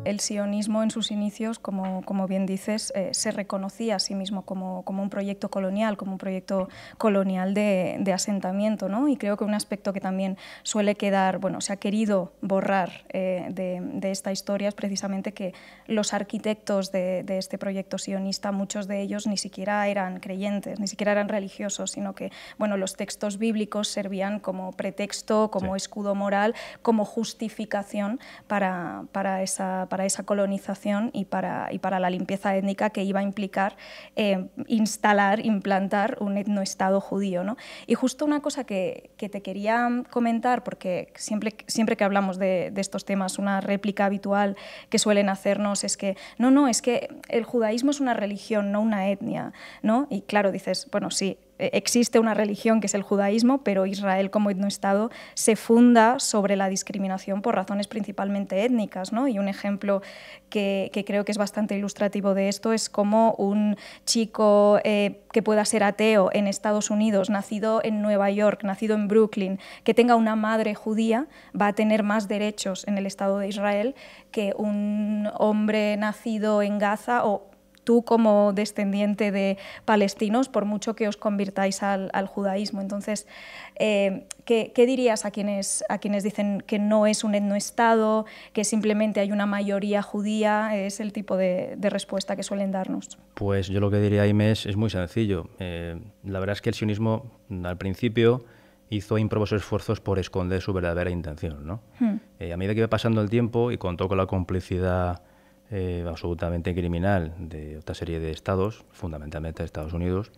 el sionismo en sus inicios, como bien dices, se reconocía a sí mismo como un proyecto colonial, como un proyecto colonial de asentamiento, ¿no? Y creo que un aspecto que también suele quedar, bueno, se ha querido borrar de esta historia es precisamente que los arquitectos de este proyecto sionista, muchos de ellos ni siquiera eran creyentes, ni siquiera eran religiosos, sino que, bueno, los textos bíblicos servían como pretexto, como escudo moral, como justificación para esa colonización y para la limpieza étnica que iba a implicar implantar un etnoestado judío, ¿no? Y justo una cosa que te quería comentar, porque siempre que hablamos de estos temas, una réplica habitual que suelen hacernos es que no, es que el judaísmo es una religión, no una etnia, ¿no? Y claro, dices, bueno, sí, existe una religión que es el judaísmo, pero Israel como etnoestado se funda sobre la discriminación por razones principalmente étnicas, ¿no? Y un ejemplo que creo que es bastante ilustrativo de esto es cómo un chico que pueda ser ateo en Estados Unidos, nacido en Nueva York, nacido en Brooklyn, que tenga una madre judía, va a tener más derechos en el Estado de Israel que un hombre nacido en Gaza o tú como descendiente de palestinos, por mucho que os convirtáis al judaísmo. Entonces, ¿qué dirías a quienes dicen que no es un etnoestado, que simplemente hay una mayoría judía? Es el tipo de respuesta que suelen darnos. Pues yo lo que diría, Inés, es muy sencillo. La verdad es que el sionismo al principio hizo ímprobos esfuerzos por esconder su verdadera intención, ¿no? A medida que iba pasando el tiempo y contó con la complicidad absolutamente criminal de otra serie de estados, fundamentalmente de Estados Unidos,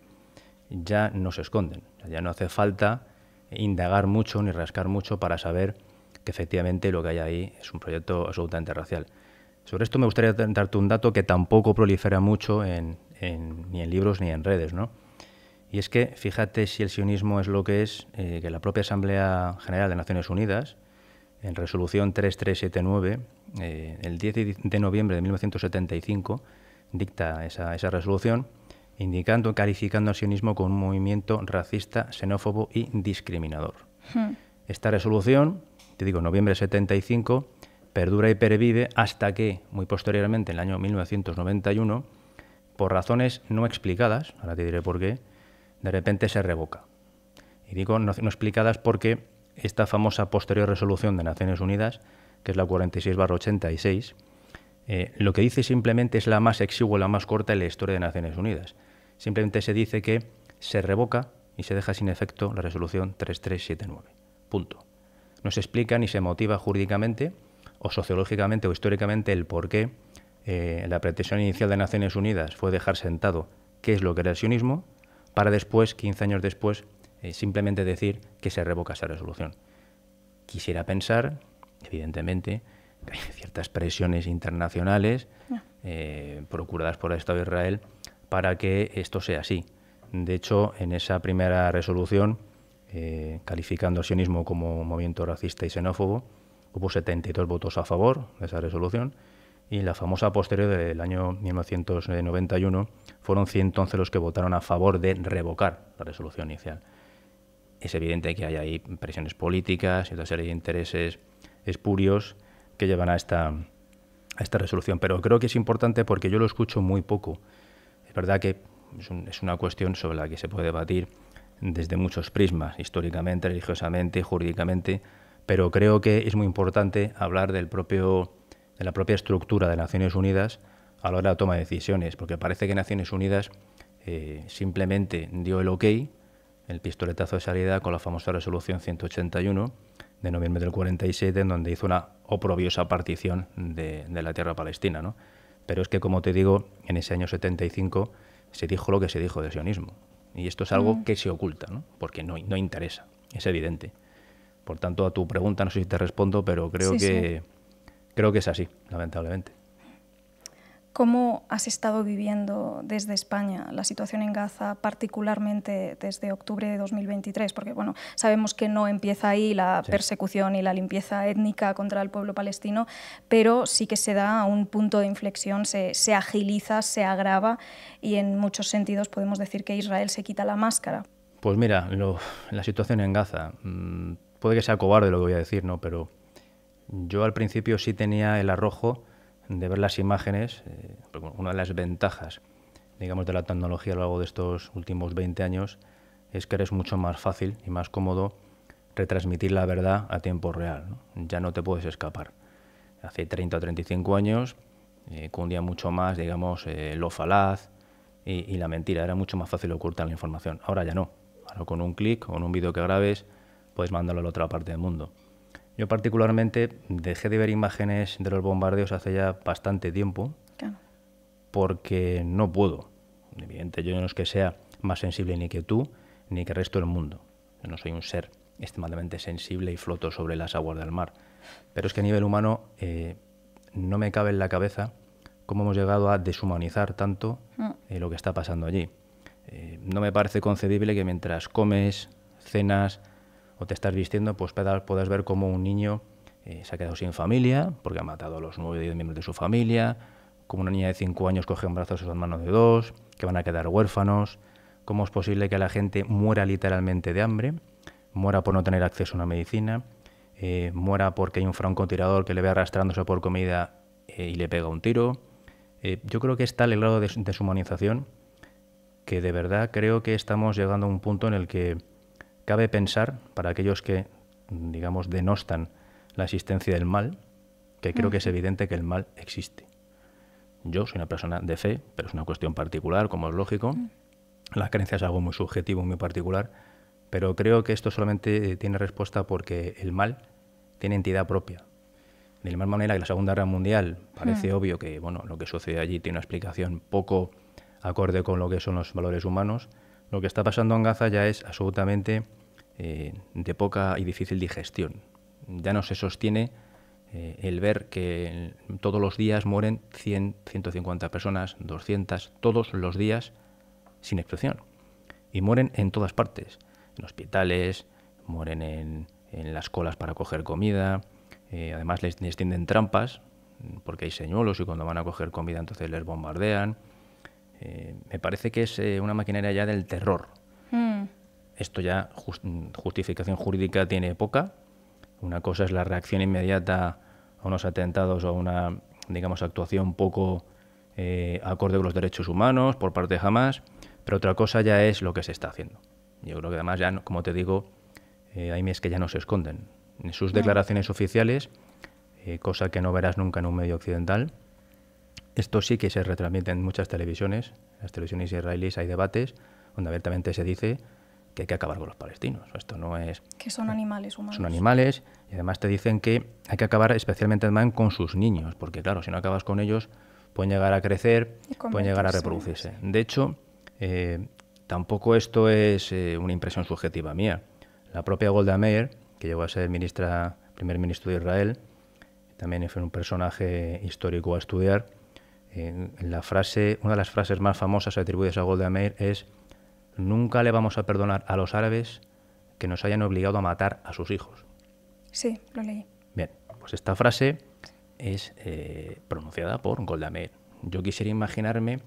ya no se esconden. Ya no hace falta indagar mucho ni rascar mucho para saber que efectivamente lo que hay ahí es un proyecto absolutamente racial. Sobre esto me gustaría darte un dato que tampoco prolifera mucho ni en libros ni en redes, ¿no? Y es que, fíjate si el sionismo es lo que es, que la propia Asamblea General de Naciones Unidas, en resolución 3379, el 10 de noviembre de 1975, dicta esa resolución, calificando al sionismo como un movimiento racista, xenófobo y discriminador. Esta resolución, te digo, noviembre de 75, perdura y pervive hasta que, muy posteriormente, en el año 1991, por razones no explicadas, ahora te diré por qué, de repente se revoca. Y digo no explicadas porque esta famosa posterior resolución de Naciones Unidas, que es la 46/86, lo que dice simplemente es la más exigua, la más corta en la historia de Naciones Unidas. Simplemente se dice que se revoca y se deja sin efecto la resolución 3379. Punto. No se explica ni se motiva jurídicamente o sociológicamente o históricamente el por qué la pretensión inicial de Naciones Unidas fue dejar sentado qué es lo que era el sionismo, para después, 15 años después, simplemente decir que se revoca esa resolución. Quisiera pensar, evidentemente, que hay ciertas presiones internacionales procuradas por el Estado de Israel para que esto sea así. De hecho, en esa primera resolución, calificando al sionismo como movimiento racista y xenófobo, hubo 72 votos a favor de esa resolución, y la famosa posterior del año 1991 fueron 111 los que votaron a favor de revocar la resolución inicial. Es evidente que hay ahí presiones políticas y otra serie de intereses espurios que llevan a esta resolución, pero creo que es importante porque yo lo escucho muy poco. Es verdad que es una cuestión sobre la que se puede debatir desde muchos prismas, históricamente, religiosamente, jurídicamente, pero creo que es muy importante hablar de la propia estructura de Naciones Unidas a la hora de la toma de decisiones, porque parece que Naciones Unidas simplemente dio el ok, el pistoletazo de salida con la famosa resolución 181 de noviembre del 47, en donde hizo una oprobiosa partición de la tierra palestina, ¿no? Pero es que, como te digo, en ese año 75 se dijo lo que se dijo del sionismo. Y esto es algo que se oculta, ¿no? Porque no interesa, es evidente. Por tanto, a tu pregunta no sé si te respondo, pero creo que es así, lamentablemente. ¿Cómo has estado viviendo desde España la situación en Gaza, particularmente desde octubre de 2023? Porque bueno, sabemos que no empieza ahí la persecución y la limpieza étnica contra el pueblo palestino, pero sí que se da a un punto de inflexión, se agiliza, se agrava y en muchos sentidos podemos decir que Israel se quita la máscara. Pues mira, la situación en Gaza, puede que sea cobarde lo que voy a decir, ¿no? Pero yo al principio sí tenía el arrojo de ver las imágenes, porque una de las ventajas, digamos, de la tecnología a lo largo de estos últimos 20 años es que eres mucho más fácil y más cómodo retransmitir la verdad a tiempo real, ¿no? Ya no te puedes escapar. Hace 30 o 35 años cundía mucho más, digamos, lo falaz y la mentira. Era mucho más fácil ocultar la información. Ahora ya no. Ahora con un clic o con un vídeo que grabes puedes mandarlo a la otra parte del mundo. Yo particularmente dejé de ver imágenes de los bombardeos hace ya bastante tiempo, claro, porque no puedo. Evidentemente yo no es que sea más sensible ni que tú ni que el resto del mundo. Yo no soy un ser extremadamente sensible y floto sobre las aguas del mar. Pero es que a nivel humano no me cabe en la cabeza cómo hemos llegado a deshumanizar tanto lo que está pasando allí. No me parece concebible que mientras comes, cenas o te estás vistiendo, pues puedas ver cómo un niño se ha quedado sin familia porque ha matado a los 9 o 10 miembros de su familia, como una niña de 5 años coge en brazos a su hermano de 2, que van a quedar huérfanos. ¿Cómo es posible que la gente muera literalmente de hambre, muera por no tener acceso a una medicina, muera porque hay un francotirador que le ve arrastrándose por comida y le pega un tiro? Yo creo que está el grado de deshumanización que de verdad creo que estamos llegando a un punto en el que cabe pensar, para aquellos que, digamos, denostan la existencia del mal, que creo que es evidente que el mal existe. Yo soy una persona de fe, pero es una cuestión particular, como es lógico. La creencia es algo muy subjetivo, muy particular, pero creo que esto solamente tiene respuesta porque el mal tiene entidad propia. De la misma manera que la Segunda Guerra Mundial parece obvio que bueno, lo que sucede allí tiene una explicación poco acorde con lo que son los valores humanos, lo que está pasando en Gaza ya es absolutamente de poca y difícil digestión. Ya no se sostiene el ver que todos los días mueren 100, 150 personas, 200, todos los días, sin excepción. Y mueren en todas partes, en hospitales, mueren en las colas para coger comida, además les tienden trampas, porque hay señuelos y cuando van a coger comida entonces les bombardean. Me parece que es una maquinaria ya del terror. Esto ya justificación jurídica tiene poca. Una cosa es la reacción inmediata a unos atentados o a una, digamos, actuación poco acorde con los derechos humanos por parte de Hamás, pero otra cosa ya es lo que se está haciendo. Yo creo que además ya, como te digo, hay es que ya no se esconden. En sus declaraciones oficiales, cosa que no verás nunca en un medio occidental, esto sí que se retransmite en muchas televisiones. En las televisiones israelíes hay debates donde abiertamente se dice que hay que acabar con los palestinos. Esto no es... Que son animales humanos. Son animales y además te dicen que hay que acabar especialmente además con sus niños, porque claro, si no acabas con ellos pueden llegar a crecer, pueden llegar a reproducirse. De hecho, tampoco esto es una impresión subjetiva mía. La propia Golda Meir, que llegó a ser primer ministro de Israel, también fue un personaje histórico a estudiar. Una de las frases más famosas atribuidas a Golda Meir es: nunca le vamos a perdonar a los árabes que nos hayan obligado a matar a sus hijos. Sí, lo leí. Bien, pues esta frase es pronunciada por Golda Meir. Yo quisiera imaginarme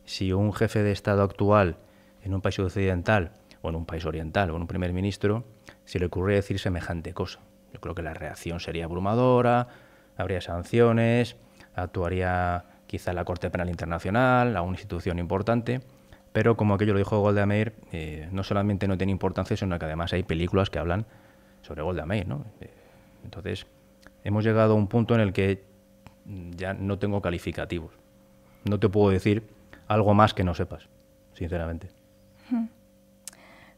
si un jefe de Estado actual en un país occidental o en un país oriental o en un primer ministro se le ocurriera decir semejante cosa. Yo creo que la reacción sería abrumadora, habría sanciones, actuaría quizá la Corte Penal Internacional, a una institución importante, pero como aquello lo dijo Golda Meir, no solamente no tiene importancia, sino que además hay películas que hablan sobre Golda Meir, ¿no? Entonces, hemos llegado a un punto en el que ya no tengo calificativos. No te puedo decir algo más que no sepas, sinceramente.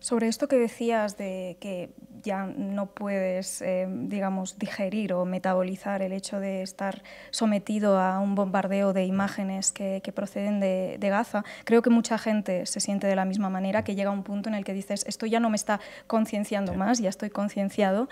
Sobre esto que decías de que ya no puedes, digamos, digerir o metabolizar el hecho de estar sometido a un bombardeo de imágenes que proceden de Gaza, creo que mucha gente se siente de la misma manera, que llega a un punto en el que dices, esto ya no me está concienciando más, ya estoy concienciado,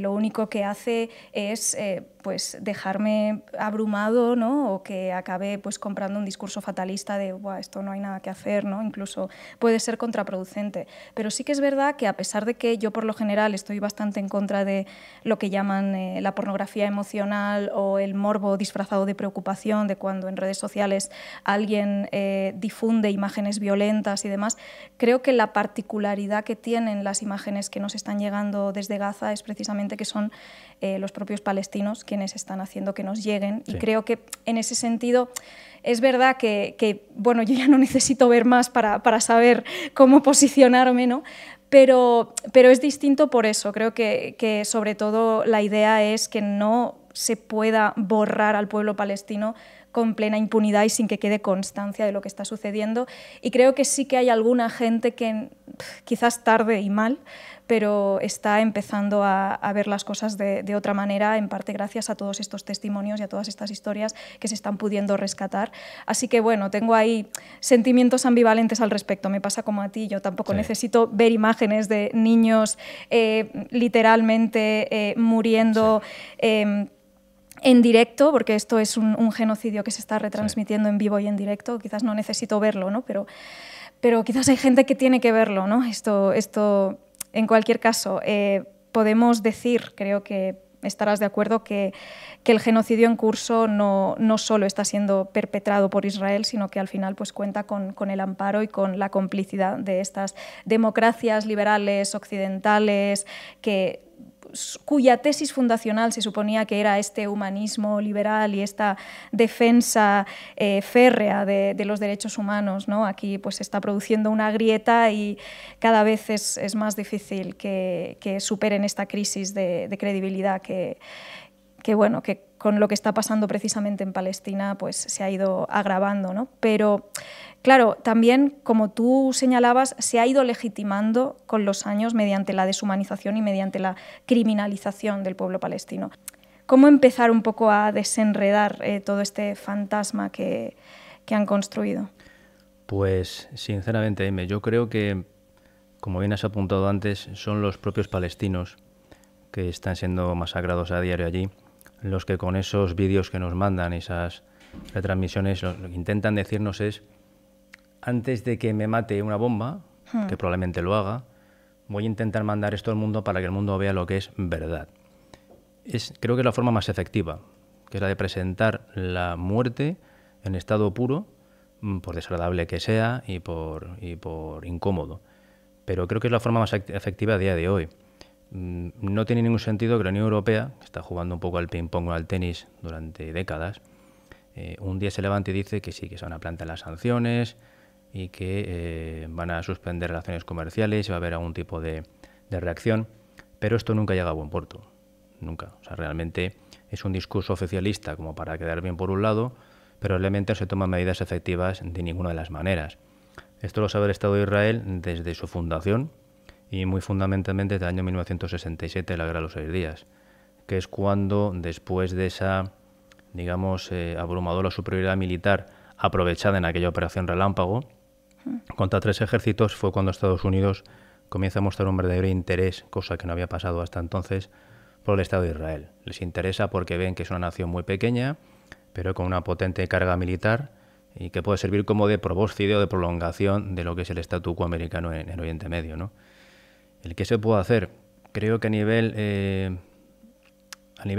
lo único que hace es pues dejarme abrumado, ¿no? O que acabe pues comprando un discurso fatalista de esto no hay nada que hacer, ¿no? Incluso puede ser contraproducente. pero sí que es verdad que a pesar de que yo por lo general estoy bastante en contra de lo que llaman la pornografía emocional o el morbo disfrazado de preocupación, de cuando en redes sociales alguien difunde imágenes violentas y demás, creo que la particularidad que tienen las imágenes que nos están llegando desde Gaza es precisamente que son los propios palestinos quienes están haciendo que nos lleguen. Sí. Y creo que en ese sentido es verdad que bueno, yo ya no necesito ver más para saber cómo posicionarme, ¿no? Pero es distinto por eso. Creo que sobre todo la idea es que no se pueda borrar al pueblo palestino con plena impunidad y sin que quede constancia de lo que está sucediendo. Y creo que sí que hay alguna gente que quizás tarde y mal, pero está empezando a ver las cosas de otra manera, en parte gracias a todos estos testimonios y a todas estas historias que se están pudiendo rescatar. Así que bueno, tengo ahí sentimientos ambivalentes al respecto. Me pasa como a ti, yo tampoco necesito ver imágenes de niños literalmente muriendo en directo, porque esto es un genocidio que se está retransmitiendo en vivo y en directo. Quizás no necesito verlo, ¿no? Pero quizás hay gente que tiene que verlo, ¿no? Esto en cualquier caso, podemos decir, creo que estarás de acuerdo, que el genocidio en curso no solo está siendo perpetrado por Israel, sino que al final pues, cuenta con el amparo y con la complicidad de estas democracias liberales occidentales cuya tesis fundacional se suponía que era este humanismo liberal y esta defensa férrea de los derechos humanos, ¿no? Aquí pues, se está produciendo una grieta y cada vez es más difícil que superen esta crisis de credibilidad que con lo que está pasando precisamente en Palestina pues, se ha ido agravando, ¿no? Pero claro, también, como tú señalabas, se ha ido legitimando con los años mediante la deshumanización y mediante la criminalización del pueblo palestino. ¿Cómo empezar un poco a desenredar todo este fantasma que han construido? Pues, sinceramente, Aime, yo creo que, como bien has apuntado antes, son los propios palestinos que están siendo masacrados a diario allí, los que con esos vídeos que nos mandan, esas retransmisiones, lo que intentan decirnos es: antes de que me mate una bomba, que probablemente lo haga, voy a intentar mandar esto al mundo para que el mundo vea lo que es verdad. Creo que es la forma más efectiva, que es la de presentar la muerte en estado puro, por desagradable que sea y por incómodo. Pero creo que es la forma más efectiva a día de hoy. No tiene ningún sentido que la Unión Europea, que está jugando un poco al ping-pong o al tenis durante décadas, un día se levante y dice que sí, que se van a plantear las sanciones y que van a suspender relaciones comerciales y va a haber algún tipo de reacción, pero esto nunca llega a buen puerto, nunca. O sea, realmente es un discurso oficialista como para quedar bien por un lado, pero realmente no se toman medidas efectivas de ninguna de las maneras. Esto lo sabe el Estado de Israel desde su fundación y muy fundamentalmente desde el año 1967, la Guerra de los 6 días, que es cuando, después de esa, digamos, abrumadora superioridad militar aprovechada en aquella operación Relámpago, contra 3 ejércitos, fue cuando Estados Unidos comienza a mostrar un verdadero interés, cosa que no había pasado hasta entonces, por el Estado de Israel. Les interesa porque ven que es una nación muy pequeña, pero con una potente carga militar y que puede servir como de probóscide o de prolongación de lo que es el statu quo americano en Oriente Medio, ¿no? ¿El qué se puede hacer? Creo que a nivel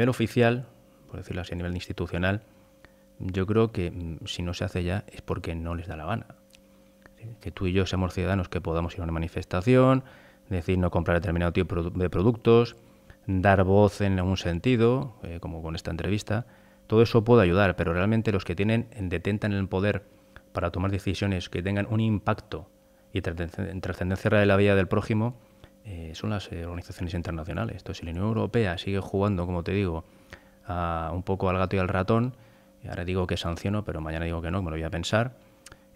oficial, por decirlo así, a nivel institucional, yo creo que si no se hace ya es porque no les da la gana. Que tú y yo seamos ciudadanos, que podamos ir a una manifestación, decir no comprar determinado tipo de productos, dar voz en algún sentido, como con esta entrevista, todo eso puede ayudar, pero realmente los que detentan el poder para tomar decisiones que tengan un impacto y trascendencia real de la vida del prójimo, son las organizaciones internacionales. Entonces, si la Unión Europea sigue jugando, como te digo, un poco al gato y al ratón, y ahora digo que sanciono, pero mañana digo que no, me lo voy a pensar,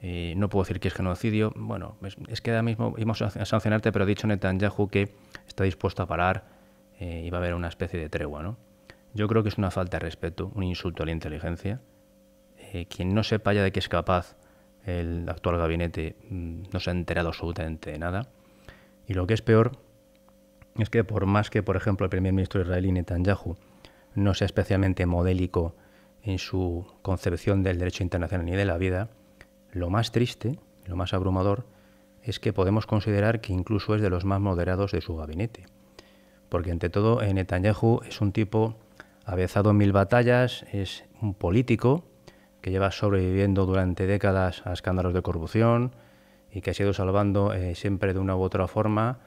no puedo decir que es genocidio. Bueno, es que ahora mismo íbamos a sancionarte, pero ha dicho Netanyahu que está dispuesto a parar y va a haber una especie de tregua, ¿no? Yo creo que es una falta de respeto, un insulto a la inteligencia. Quien no sepa ya de qué es capaz el actual gabinete no se ha enterado absolutamente de nada. Y lo que es peor es que por más que, por ejemplo, el primer ministro israelí Netanyahu no sea especialmente modélico en su concepción del derecho internacional ni de la vida, lo más triste, lo más abrumador, es que podemos considerar que incluso es de los más moderados de su gabinete. Porque, ante todo, Netanyahu es un tipo avezado en 1000 batallas, es un político que lleva sobreviviendo durante décadas a escándalos de corrupción y que ha sido salvando siempre de una u otra forma,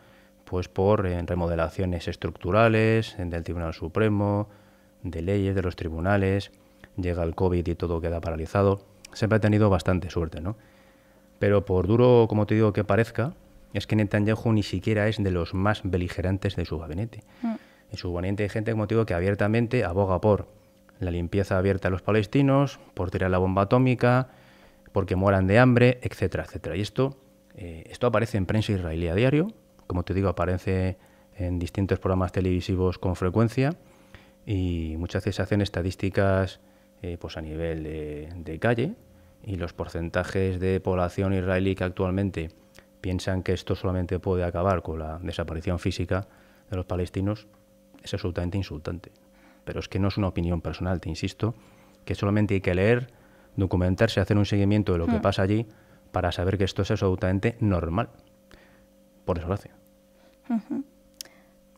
pues por remodelaciones estructurales del Tribunal Supremo, de leyes, de los tribunales. Llega el COVID y todo queda paralizado. Siempre ha tenido bastante suerte, ¿no? Pero por duro, como te digo, que parezca, es que Netanyahu ni siquiera es de los más beligerantes de su gabinete. En su gabinete hay gente, como te digo, que abiertamente aboga por la limpieza abierta de los palestinos, por tirar la bomba atómica, porque mueran de hambre, etcétera, etcétera. Y esto aparece en prensa israelí a diario, como te digo, aparece en distintos programas televisivos con frecuencia, y muchas veces se hacen estadísticas pues a nivel de calle, y los porcentajes de población israelí que actualmente piensan que esto solamente puede acabar con la desaparición física de los palestinos es absolutamente insultante. Pero es que no es una opinión personal, te insisto, que solamente hay que leer, documentarse, hacer un seguimiento de lo que pasa allí para saber que esto es absolutamente normal, por desgracia.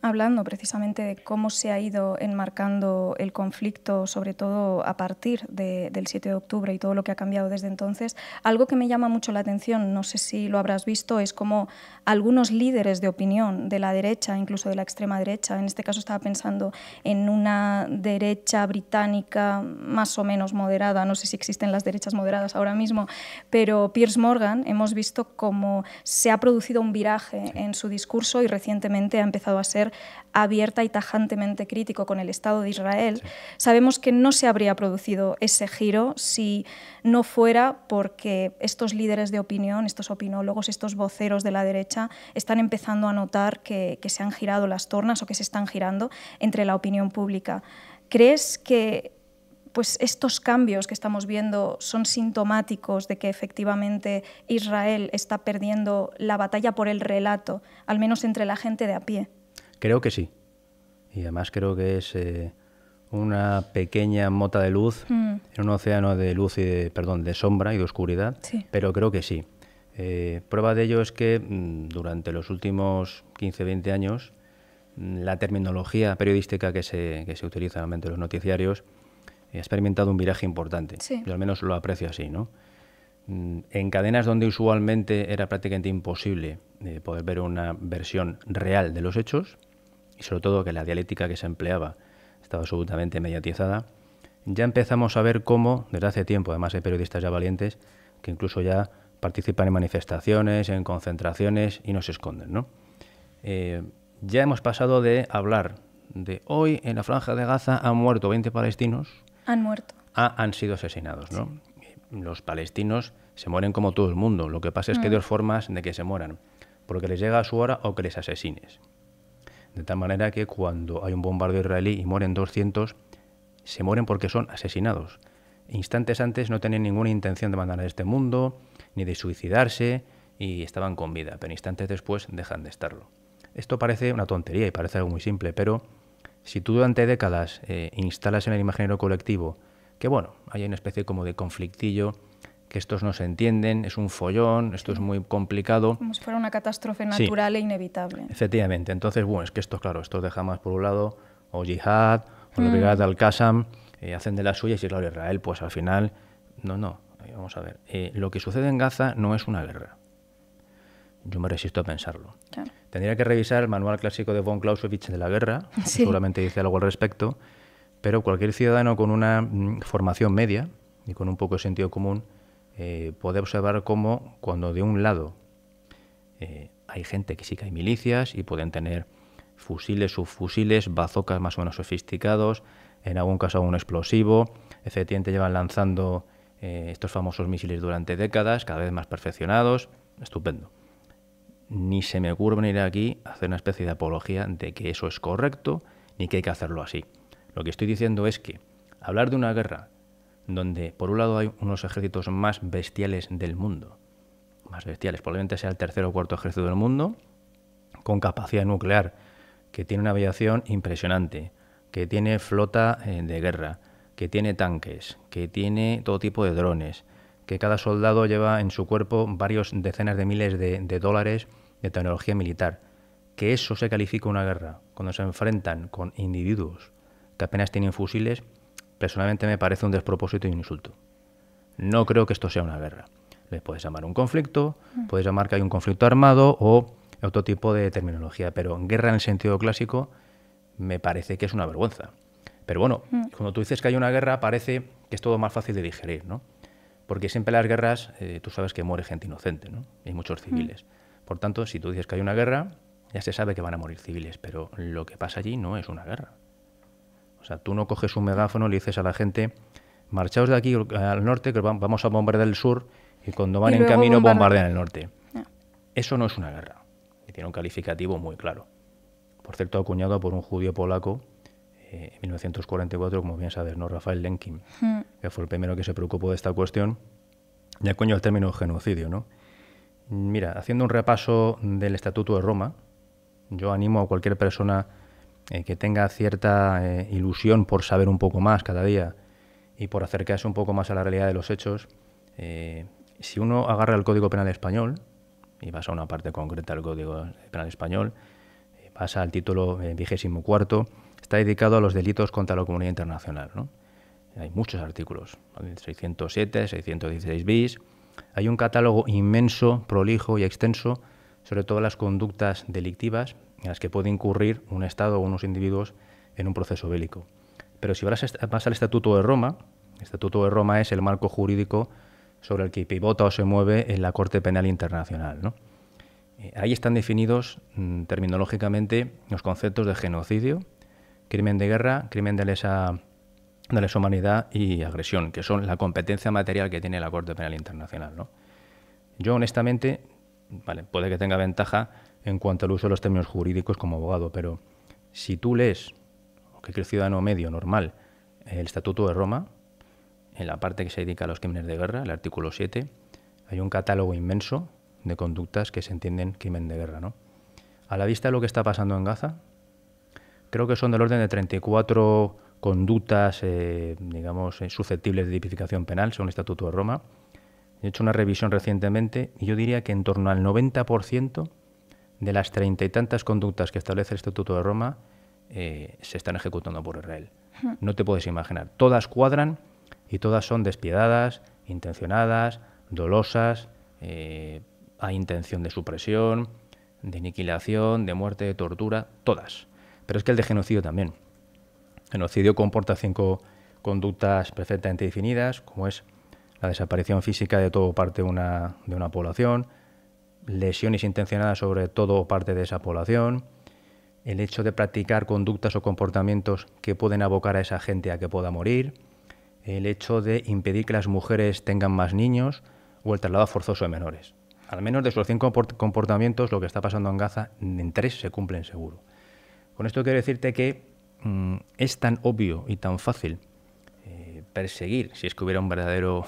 Hablando precisamente de cómo se ha ido enmarcando el conflicto, sobre todo a partir del 7 de octubre y todo lo que ha cambiado desde entonces, algo que me llama mucho la atención, no sé si lo habrás visto, es como algunos líderes de opinión de la derecha, incluso de la extrema derecha, en este caso estaba pensando en una derecha británica más o menos moderada, no sé si existen las derechas moderadas ahora mismo, pero Piers Morgan, hemos visto cómo se ha producido un viraje en su discurso y recientemente ha empezado a ser abierta y tajantemente crítico con el Estado de Israel. Sí. Sabemos que no se habría producido ese giro si no fuera porque estos líderes de opinión, estos opinólogos, estos voceros de la derecha están empezando a notar que se han girado las tornas o que se están girando entre la opinión pública. ¿Crees que pues estos cambios que estamos viendo son sintomáticos de que efectivamente Israel está perdiendo la batalla por el relato, al menos entre la gente de a pie? Creo que sí. Y además creo que es una pequeña mota de luz en un océano de luz y de sombra y de oscuridad, sí. Pero creo que sí. Prueba de ello es que durante los últimos 15-20 años la terminología periodística que se utiliza normalmente en los noticiarios ha experimentado un viraje importante. Sí. Yo al menos lo aprecio así, ¿no? En cadenas donde usualmente era prácticamente imposible poder ver una versión real de los hechos, y sobre todo que la dialéctica que se empleaba estaba absolutamente mediatizada, ya empezamos a ver cómo, desde hace tiempo, además hay periodistas ya valientes, que incluso ya participan en manifestaciones, en concentraciones y no se esconden, ¿no? Ya hemos pasado de hablar de hoy en la Franja de Gaza han muerto 20 palestinos. Han muerto. Han sido asesinados, ¿no? Sí. Los palestinos se mueren como todo el mundo. Lo que pasa es que hay dos formas de que se mueran. Porque les llega a su hora o que les asesines. De tal manera que cuando hay un bombardeo israelí y mueren 200, se mueren porque son asesinados. Instantes antes no tenían ninguna intención de abandonar este mundo, ni de suicidarse, y estaban con vida. Pero instantes después dejan de estarlo. Esto parece una tontería y parece algo muy simple, pero si tú durante décadas instalas en el imaginario colectivo que, bueno, hay una especie como de conflictillo, que estos no se entienden, es un follón, esto es muy complicado. Como si fuera una catástrofe natural, sí, e inevitable. Efectivamente. Entonces, bueno, es que estos, claro, estos de Hamas por un lado, o Yihad, o la Brigada de Al-Qassam, hacen de las suyas, y claro, Israel, pues al final, no, vamos a ver. Lo que sucede en Gaza no es una guerra. Yo me resisto a pensarlo. Claro. Tendría que revisar el manual clásico de von Clausewitz de la guerra, sí, que seguramente dice algo al respecto, pero cualquier ciudadano con una formación media y con un poco de sentido común puede observar cómo cuando de un lado hay gente que sí que hay milicias y pueden tener fusiles, subfusiles, bazocas más o menos sofisticados, en algún caso algún explosivo, efectivamente llevan lanzando estos famosos misiles durante décadas, cada vez más perfeccionados, estupendo. Ni se me ocurre venir aquí a hacer una especie de apología de que eso es correcto ni que hay que hacerlo así. Lo que estoy diciendo es que hablar de una guerra donde por un lado hay unos ejércitos más bestiales del mundo, más bestiales, probablemente sea el tercer o cuarto ejército del mundo, con capacidad nuclear, que tiene una aviación impresionante, que tiene flota de guerra, que tiene tanques, que tiene todo tipo de drones, que cada soldado lleva en su cuerpo varios decenas de miles de dólares de tecnología militar. Que eso se califica una guerra cuando se enfrentan con individuos que apenas tienen fusiles, personalmente me parece un despropósito y un insulto. No creo que esto sea una guerra. Le puedes llamar un conflicto, puedes llamar que hay un conflicto armado o otro tipo de terminología, pero guerra en el sentido clásico me parece que es una vergüenza. Pero bueno, cuando tú dices que hay una guerra parece que es todo más fácil de digerir, ¿no? Porque siempre en las guerras tú sabes que muere gente inocente, ¿no? Hay muchos civiles. Por tanto, si tú dices que hay una guerra, ya se sabe que van a morir civiles, pero lo que pasa allí no es una guerra. O sea, tú no coges un megáfono y le dices a la gente, marchaos de aquí al norte, que vamos a bombardear el sur, y cuando van en camino bombardean el norte. Eso no es una guerra. Y tiene un calificativo muy claro. Por cierto, acuñado por un judío polaco en 1944, como bien sabes, ¿no? Rafael Lemkin, que fue el primero que se preocupó de esta cuestión, y acuñó el término genocidio, ¿no? Mira, haciendo un repaso del Estatuto de Roma, yo animo a cualquier persona que tenga cierta ilusión por saber un poco más cada día y por acercarse un poco más a la realidad de los hechos. Si uno agarra el Código Penal Español y vas a una parte concreta del Código Penal Español, pasa al título 24, está dedicado a los delitos contra la comunidad internacional, ¿no? Hay muchos artículos, 607, 616 bis. Hay un catálogo inmenso, prolijo y extenso sobre todas las conductas delictivas en las que puede incurrir un Estado o unos individuos en un proceso bélico. Pero si vas al Estatuto de Roma, el Estatuto de Roma es el marco jurídico sobre el que pivota o se mueve en la Corte Penal Internacional, ¿no? Ahí están definidos terminológicamente los conceptos de genocidio, crimen de guerra, crimen de lesa humanidad y agresión, que son la competencia material que tiene la Corte Penal Internacional, ¿no? Yo, honestamente, vale, puede que tenga ventaja en cuanto al uso de los términos jurídicos como abogado, pero si tú lees, o que el ciudadano medio normal, el Estatuto de Roma, en la parte que se dedica a los crímenes de guerra, el artículo 7, hay un catálogo inmenso de conductas que se entienden crimen de guerra, ¿no? A la vista de lo que está pasando en Gaza, creo que son del orden de 34 conductas, digamos, susceptibles de tipificación penal, según el Estatuto de Roma. He hecho una revisión recientemente y yo diría que en torno al 90% de las 30 y tantas conductas que establece el Estatuto de Roma se están ejecutando por Israel. No te puedes imaginar. Todas cuadran y todas son despiadadas, intencionadas, dolosas, hay intención de supresión, de aniquilación, de muerte, de tortura, todas. Pero es que el de genocidio también. Genocidio comporta 5 conductas perfectamente definidas, como es la desaparición física de todo o parte de una población, lesiones intencionadas sobre todo o parte de esa población, el hecho de practicar conductas o comportamientos que pueden abocar a esa gente a que pueda morir, el hecho de impedir que las mujeres tengan más niños o el traslado forzoso de menores. Al menos de esos 5 comportamientos, lo que está pasando en Gaza, en 3 se cumplen seguro. Con esto quiero decirte que es tan obvio y tan fácil perseguir, si es que hubiera un verdadero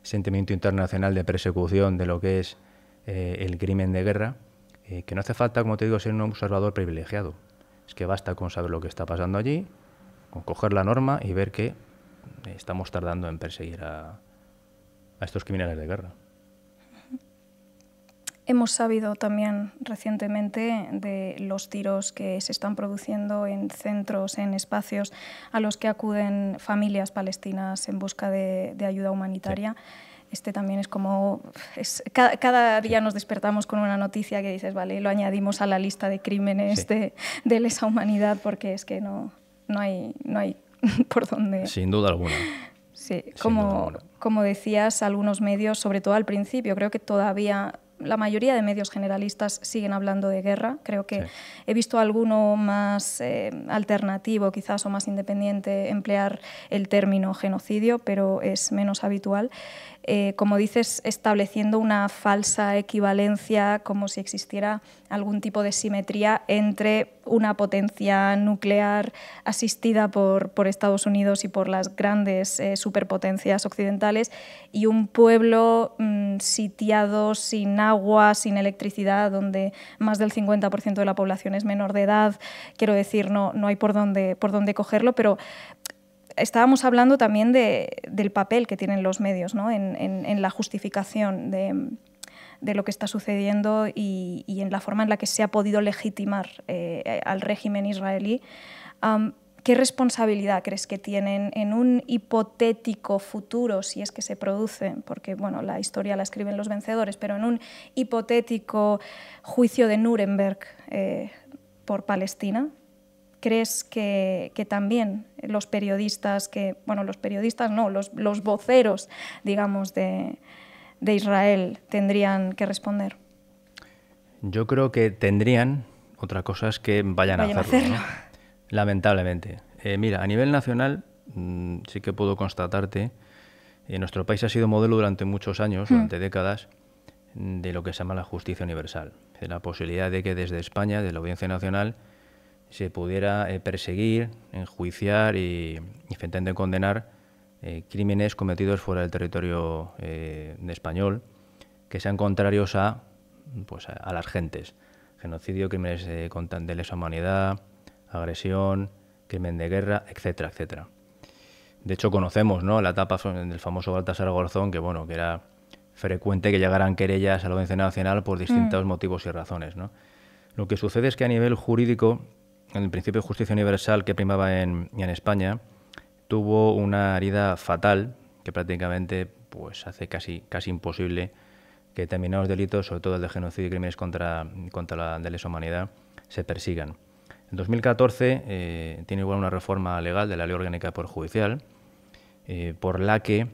sentimiento internacional de persecución de lo que es el crimen de guerra, que no hace falta, como te digo, ser un observador privilegiado. Es que basta con saber lo que está pasando allí, con coger la norma y ver que estamos tardando en perseguir a estos criminales de guerra. Hemos sabido también recientemente de los tiros que se están produciendo en centros, en espacios a los que acuden familias palestinas en busca de ayuda humanitaria. Sí. Este también es como... cada día nos despertamos con una noticia que dices, vale, lo añadimos a la lista de crímenes de lesa humanidad porque es que no hay por dónde... Sin duda alguna. Sí, como decías, algunos medios, sobre todo al principio, creo que todavía... La mayoría de medios generalistas siguen hablando de guerra. Creo que he visto alguno más alternativo, quizás, o más independiente, emplear el término genocidio, pero es menos habitual. Como dices, estableciendo una falsa equivalencia, como si existiera algún tipo de simetría entre una potencia nuclear asistida por Estados Unidos y por las grandes superpotencias occidentales y un pueblo sitiado, sin agua, sin electricidad, donde más del 50% de la población es menor de edad. Quiero decir, no hay por dónde cogerlo, pero estábamos hablando también del papel que tienen los medios, ¿no? en la justificación de lo que está sucediendo y en la forma en la que se ha podido legitimar al régimen israelí. ¿Qué responsabilidad crees que tienen en un hipotético futuro, si es que se produce, porque bueno, la historia la escriben los vencedores, pero en un hipotético juicio de Nuremberg por Palestina? ¿Crees que también los periodistas, los voceros, digamos, de Israel tendrían que responder? Yo creo que tendrían, otra cosa es que vayan a hacerlo. ¿No? Lamentablemente. Mira, a nivel nacional sí que puedo constatarte, nuestro país ha sido modelo durante muchos años, durante décadas, de lo que se llama la justicia universal. De la posibilidad de que desde España, de la Audiencia Nacional, se pudiera perseguir, enjuiciar y finalmente condenar crímenes cometidos fuera del territorio español que sean contrarios a las gentes. Genocidio, crímenes de lesa humanidad, agresión, crimen de guerra, etcétera, etcétera. De hecho, conocemos, ¿no?, la etapa del famoso Baltasar Garzón, que era frecuente que llegaran querellas a la Audiencia Nacional por distintos motivos y razones, ¿no? Lo que sucede es que a nivel jurídico, el principio de justicia universal que primaba en España tuvo una herida fatal que prácticamente hace casi imposible que determinados delitos, sobre todo el de genocidio y crímenes contra la de lesa humanidad, se persigan. En 2014 tiene igual una reforma legal de la Ley Orgánica del Poder Judicial por la que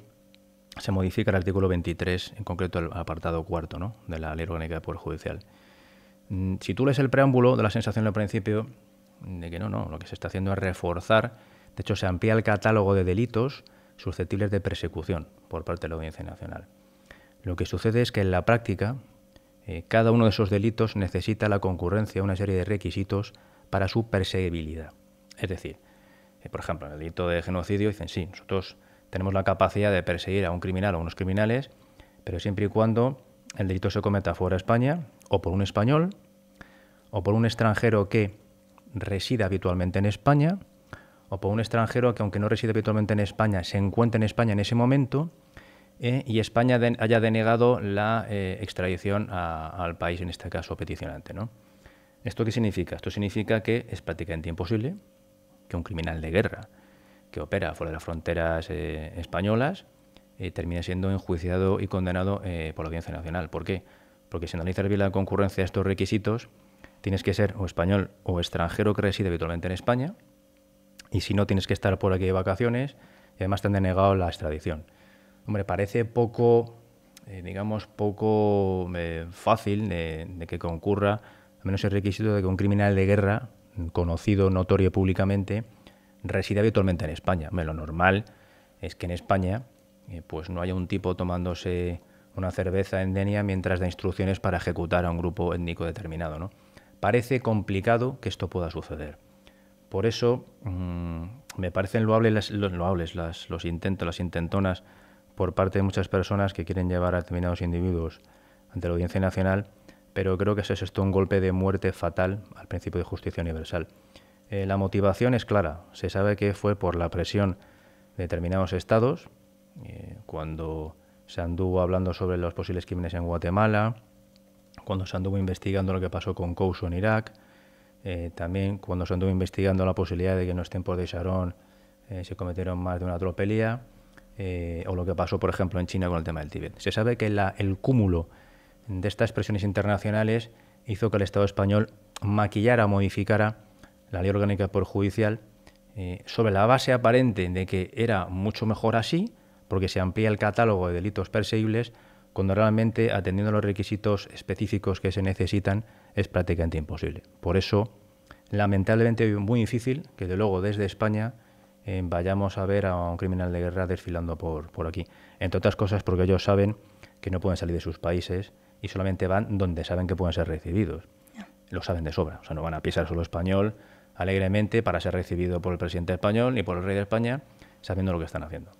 se modifica el artículo 23, en concreto el apartado 4, ¿no?, de la Ley Orgánica del Poder Judicial. Si tú lees el preámbulo, da la sensación al principio de que no, lo que se está haciendo es reforzar, de hecho se amplía el catálogo de delitos susceptibles de persecución por parte de la Audiencia Nacional. Lo que sucede es que en la práctica cada uno de esos delitos necesita la concurrencia de una serie de requisitos para su perseguibilidad. Es decir, por ejemplo, en el delito de genocidio dicen sí, nosotros tenemos la capacidad de perseguir a un criminal o a unos criminales, pero siempre y cuando el delito se cometa fuera de España, o por un español, o por un extranjero que reside habitualmente en España, o por un extranjero que, aunque no reside habitualmente en España, se encuentra en España en ese momento y España haya denegado la extradición al país, en este caso peticionante, ¿no? ¿Esto qué significa? Esto significa que es prácticamente imposible que un criminal de guerra que opera fuera de las fronteras españolas termine siendo enjuiciado y condenado por la Audiencia Nacional. ¿Por qué? Porque si analizas bien la concurrencia de estos requisitos, tienes que ser o español o extranjero que reside habitualmente en España, y si no, tienes que estar por aquí de vacaciones y además te han denegado la extradición. Hombre, parece poco fácil de que concurra al menos el requisito de que un criminal de guerra, conocido, notorio públicamente, reside habitualmente en España. Lo normal es que en España no haya un tipo tomándose una cerveza en Denia mientras da instrucciones para ejecutar a un grupo étnico determinado, ¿no? Parece complicado que esto pueda suceder. Por eso me parecen loables los intentos, las intentonas por parte de muchas personas que quieren llevar a determinados individuos ante la Audiencia Nacional, pero creo que ese es esto un golpe de muerte fatal al principio de justicia universal. La motivación es clara. Se sabe que fue por la presión de determinados estados, cuando se anduvo hablando sobre los posibles crímenes en Guatemala, cuando se anduvo investigando lo que pasó con Couso en Irak, también cuando se anduvo investigando la posibilidad de que en los tiempos de Sharon se cometieron más de una tropelía, o lo que pasó, por ejemplo, en China con el tema del Tíbet. Se sabe que el cúmulo de estas presiones internacionales hizo que el Estado español maquillara, modificara la Ley Orgánica del Poder Judicial sobre la base aparente de que era mucho mejor así, porque se amplía el catálogo de delitos perseguibles, cuando realmente, atendiendo a los requisitos específicos que se necesitan, es prácticamente imposible. Por eso, lamentablemente, es muy difícil que, de luego, desde España vayamos a ver a un criminal de guerra desfilando por aquí. Entre otras cosas porque ellos saben que no pueden salir de sus países y solamente van donde saben que pueden ser recibidos. Lo saben de sobra. O sea, no van a pisar suelo español alegremente para ser recibido por el presidente español ni por el rey de España, sabiendo lo que están haciendo.